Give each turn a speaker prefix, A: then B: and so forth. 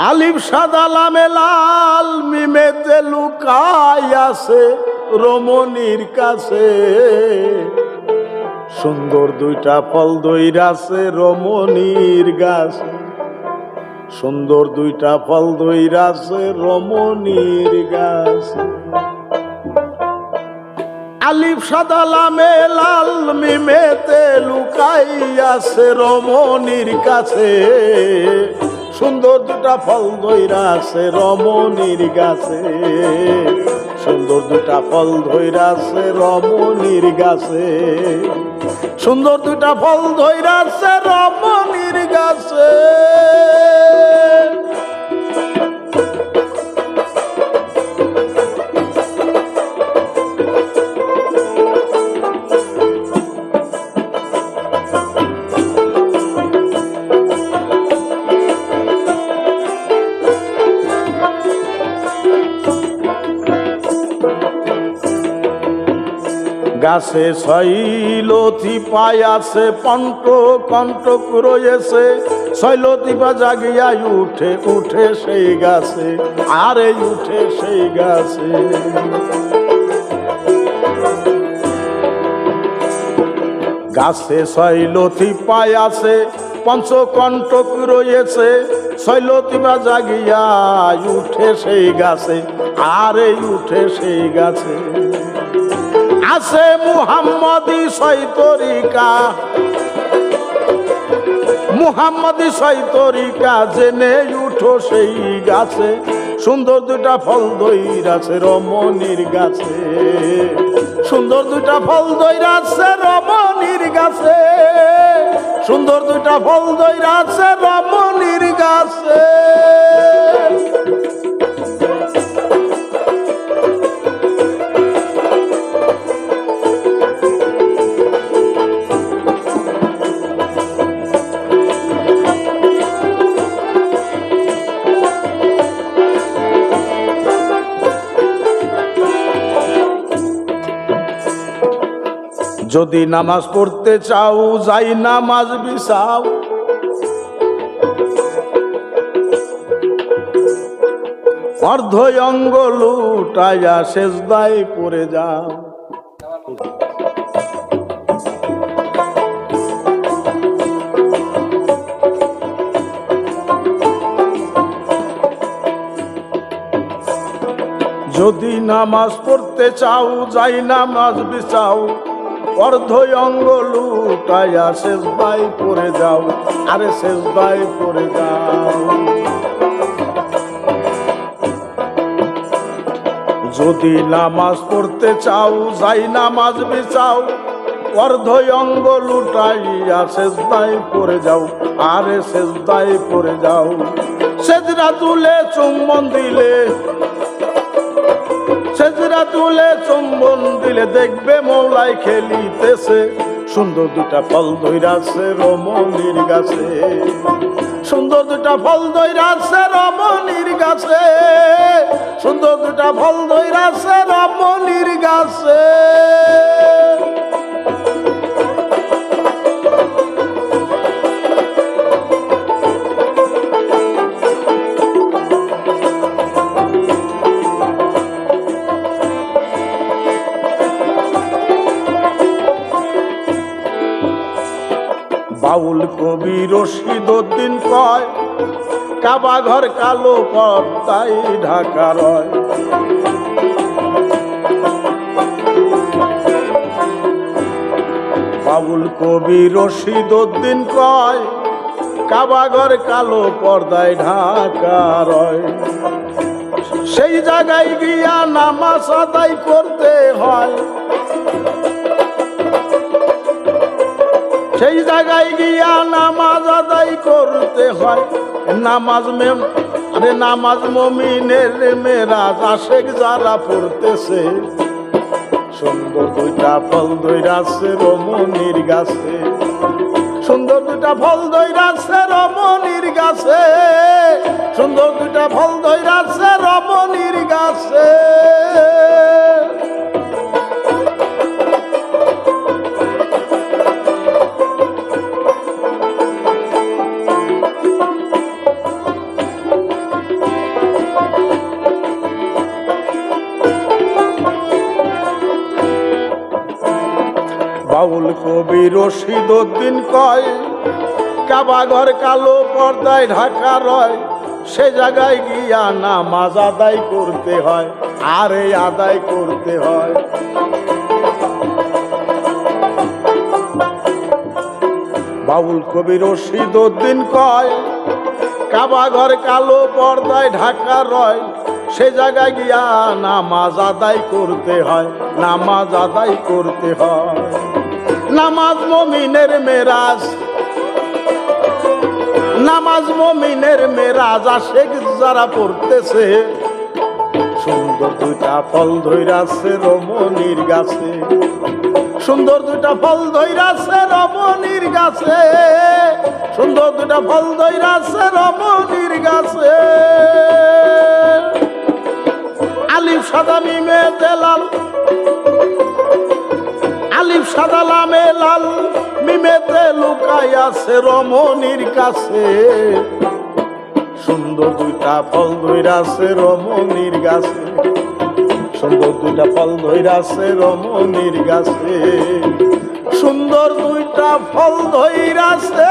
A: আলিফ সাদা লামে লাল মিমেতে লুকাই আছে রমণীর কাছে। সুন্দর দুইটা ফল ধইরাছে রমণীর গাছে। সুন্দর দুইটা ফল ধইরাছে রমণীর গাছে। আলিফ সাদা লামে লাল মিমেতে লুকাই আছে রমণীর কাছে। সুন্দর দুটা ফল ধইরাছে রমণীর গাছে। সুন্দর দুটা ফল ধইরাছে রমণীর গাছে। সুন্দর দুটা ফল ধইরাছে রমণীর গাছে। গাছে শৈলতি পায়াছে পন্ট কণ্টক রয়েছে। শৈলতি পা জাগিয়া উঠে উঠে সেই গাছে। আরে উঠে সেই গাছে। গাছে শৈলতি পায়াছে পঞ্চকণ্টক রয়েছে। শৈলতি পা জাগিয়া উঠে সেই গাছে। আরে উঠে সেই গাছে। আছে মুহাম্মদি সৈতরিকা। মুহাম্মদি সৈতরিকা জেনে উঠো সেই গাছে। সুন্দর দুটা ফল ধইরাছে রমণীর গাছে। সুন্দর দুটা ফল ধইরাছে রমণীর গাছে। সুন্দর দুটা ফল ধইরাছে রমণীর গাছে। যদি নামাজ পড়তে চাও যাই নামাজ বিছাও। অর্ধ অঙ্গ লুটাইয়া সেজদায় পড়ে যাও। যদি নামাজ পড়তে চাও যাই নামাজ বিছাও। অর্ধ অঙ্গ লুটাইয়া সেজদায় পড়ে যাও। আরে সেজদায় পড়ে যাও। যদি নামাজ পড়তে চাও যাই নামাজ বিছাও। অর্ধ অঙ্গ লুটাইয়া সেজদায় পড়ে যাও। আরে সেজদায় পড়ে যাও। সেজদা তুলে চুম্বন দিলে। সেজদা তুলে চুম্বন দিলে দেখবে মওলাই খেলিতেছে। সুন্দর দুটা ফল ধইরাছে রমণীর গাছে। সুন্দর দুটা ফল ধইরাছে রমণীর গাছে। সুন্দর দুটা ফল ধইরাছে রমণীর গাছে। বাউল কবি রশিদউদ্দিন কয় কাবা ঘর কালো পর্দায় ঢাকা রয়। বাউল কবি রশিদউদ্দিন কয় কাবা ঘর কালো পর্দায় ঢাকা রয়। সেই জায়গায় গিয়া নামাজ আদায় করতে হয়। সেই জায়গায় গিয়া নামাজ আদায় করতে হয়। নামাজ নামাজ মুমিনের মেরাজ আশেক যারা পড়তেছে। সুন্দর দুইটা ফল ধইরাছে রমণীর গাছে। সুন্দর দুইটা ফল ধইরাছে রমণীর গাছে। সুন্দর দুইটা ফল ধইরাছে রমণীর গাছে। বাউল কবি রশিদ উদ্দিন কয় কাবা ঘর কালো পর্দায় ঢাকা রয়, সে জায়গায় গিয়া নামাজ আদায় করতে হয়, আরে আদায় করতে হয়। বাউল কবি রশিদ উদ্দিন কয় কাবা ঘর কালো পর্দায় ঢাকা রয়, সে জায়গায় গিয়া নামাজ আদায় করতে হয়, নামাজ আদায় করতে হয়। নামাজ মুমিনের মেরাজ, নামাজ মুমিনের মেরাজ, আশিক যারা পড়তেছে সুন্দর দুইটা ফল ধইরাছে রমণীর গাছে, সুন্দর দুইটা ফল ধইরাছে রমণীর গাছে, সুন্দর দুইটা ফল ধইরাছে রমণীর গাছে। আলিফ সাদা মিমে লাল, আলিফ সাদা লামে লাল, মিমেতে লুকাই আছে রমণীর কাছে, সুন্দর দুইটা ফল ধইরাছে রমণীর গাছে, সুন্দর দুইটা ফল ধইরাছে রমণীর গাছে, সুন্দর দুইটা ফল ধইরাছে